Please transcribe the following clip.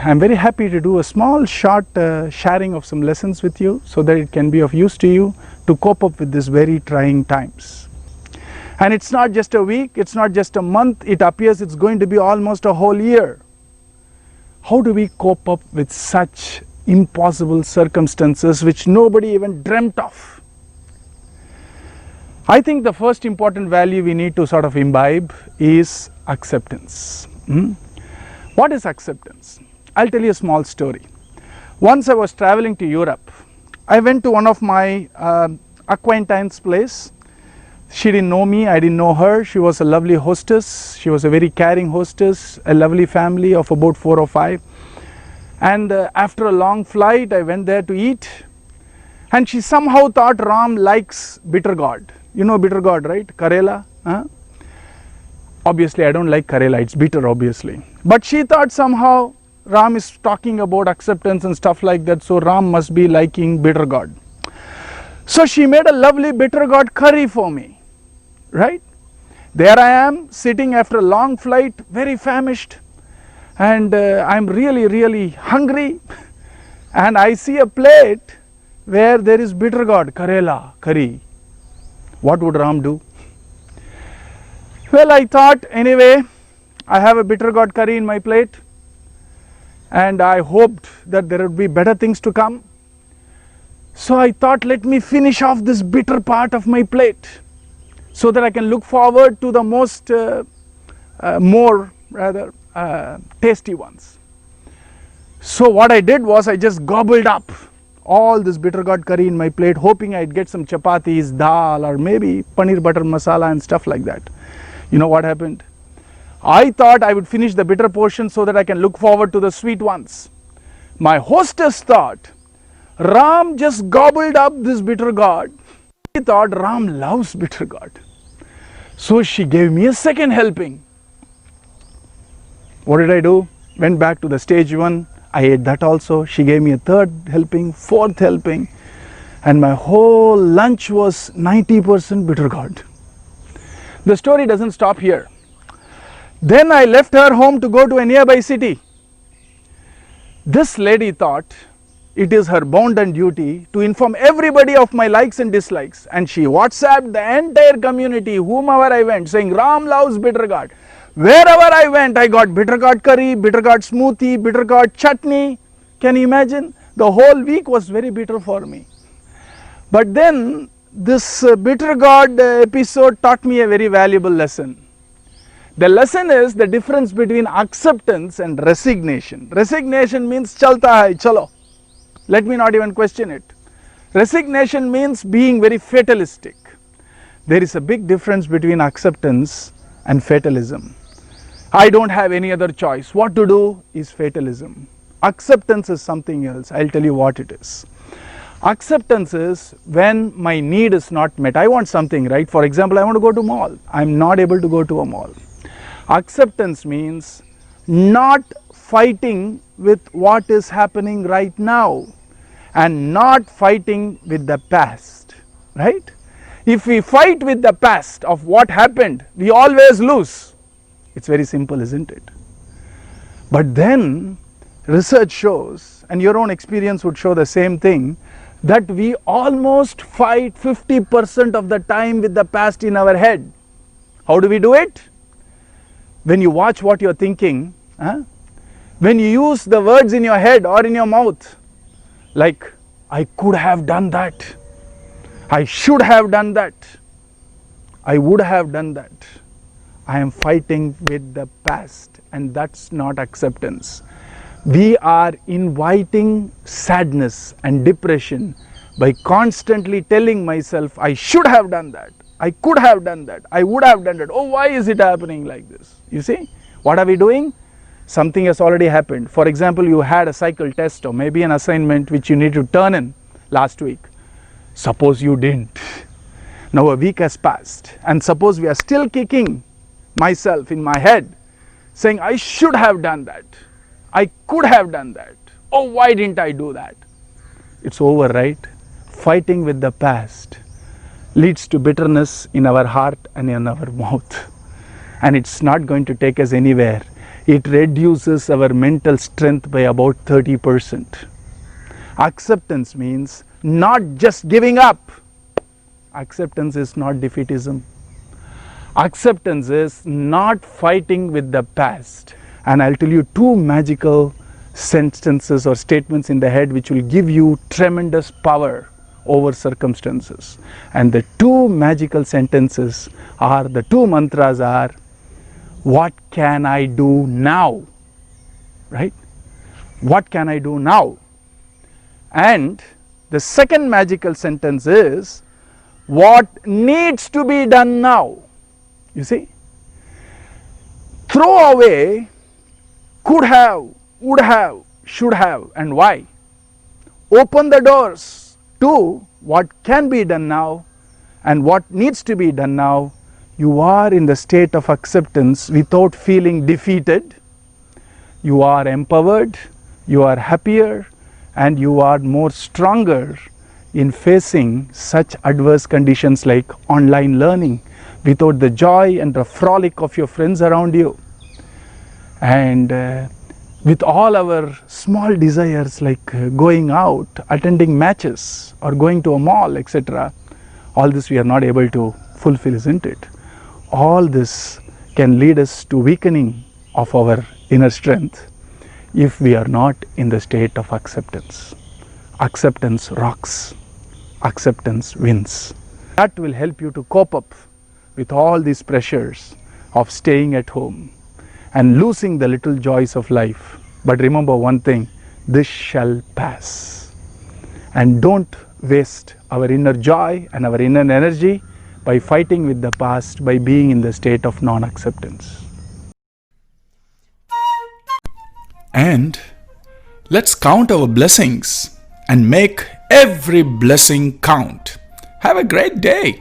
I'm very happy to do a small short sharing of some lessons with you so that it can be of use to you to cope up with these very trying times. And it's not just a week, it's not just a month, it appears it's going to be almost a whole year. How do we cope up with such impossible circumstances which nobody even dreamt of? I think the first important value we need to sort of imbibe is acceptance. What is acceptance? I'll tell you a small story. Once I was traveling to Europe. I went to one of my acquaintance place. She didn't know me, I didn't know her. She was a lovely hostess. She was a very caring hostess, a lovely family of about 4 or 5. And after a long flight, I went there to eat. And she somehow thought Ram likes bitter gourd. You know bitter gourd, right? Karela. Obviously, I don't like Karela, it's bitter obviously. But she thought somehow Ram is talking about acceptance and stuff like that, so Ram must be liking bitter gourd. So she made a lovely bitter gourd curry for me, right? There I am sitting after a long flight, very famished, and I'm really hungry, and I see a plate where there is bitter gourd, Karela, curry. What would Ram do? Well, I thought anyway, I have a bitter gourd curry in my plate and I hoped that there would be better things to come. So I thought, let me finish off this bitter part of my plate so that I can look forward to the most tasty ones. So what I did was I just gobbled up all this bitter gourd curry in my plate, hoping I'd get some chapatis, dal, or maybe paneer butter masala and stuff like that. You know what happened? I thought I would finish the bitter portion so that I can look forward to the sweet ones. My hostess thought Ram just gobbled up this bitter gourd. She thought Ram loves bitter gourd. So she gave me a second helping. What did I do? Went back to the stage 1. I ate that also. She gave me a third helping, fourth helping, and my whole lunch was 90% bitter gourd. The story doesn't stop here. Then I left her home to go to a nearby city. This lady thought it is her bounden duty to inform everybody of my likes and dislikes, and she WhatsApped the entire community, whomever I went, saying Ram loves bitter gourd. Wherever I went, I got bitter gourd curry, bitter gourd smoothie, bitter gourd chutney. Can you imagine? The whole week was very bitter for me. But then this bitter gourd episode taught me a very valuable lesson. The lesson is the difference between acceptance and resignation. Resignation means chalta hai, chalo. Let me not even question it. Resignation means being very fatalistic. There is a big difference between acceptance and fatalism. I don't have any other choice. What to do is fatalism. Acceptance is something else. I'll tell you what it is. Acceptance is when my need is not met. I want something, right? For example, I want to go to a mall. I'm not able to go to a mall. Acceptance means not fighting with what is happening right now and not fighting with the past, right? If we fight with the past of what happened, we always lose. It's very simple, isn't it? But then research shows, and your own experience would show the same thing, that we almost fight 50% of the time with the past in our head. How do we do it? When you watch what you're thinking, when you use the words in your head or in your mouth, like, I could have done that, I should have done that, I would have done that. I am fighting with the past, and that's not acceptance. We are inviting sadness and depression by constantly telling myself, I should have done that, I could have done that, I would have done that. Oh, why is it happening like this? You see, what are we doing? Something has already happened. For example, you had a cycle test or maybe an assignment which you need to turn in last week. Suppose you didn't. Now a week has passed, and suppose we are still kicking myself in my head, saying, I should have done that, I could have done that. Oh, why didn't I do that? It's over, right? Fighting with the past leads to bitterness in our heart and in our mouth. And it's not going to take us anywhere. it reduces our mental strength by about 30%. Acceptance means not just giving up. Acceptance is not defeatism. Acceptance is not fighting with the past. And I'll tell you two magical sentences or statements in the head which will give you tremendous power over circumstances. And the two magical sentences are, the two mantras are, what can I do now? Right? What can I do now? And the second magical sentence is, what needs to be done now? You see? Throw away could have, would have, should have, and why. Open the doors to what can be done now and what needs to be done now. You are in the state of acceptance without feeling defeated. You are empowered, you are happier, and you are more stronger in facing such adverse conditions like online learning without the joy and the frolic of your friends around you. And with all our small desires like going out, attending matches, or going to a mall, etc., all this we are not able to fulfill, isn't it? All this can lead us to weakening of our inner strength if we are not in the state of acceptance. Acceptance rocks. Acceptance wins. That will help you to cope up with all these pressures of staying at home and losing the little joys of life. But remember one thing, this shall pass. And don't waste our inner joy and our inner energy by fighting with the past, by being in the state of non-acceptance. And let's count our blessings and make every blessing count. Have a great day.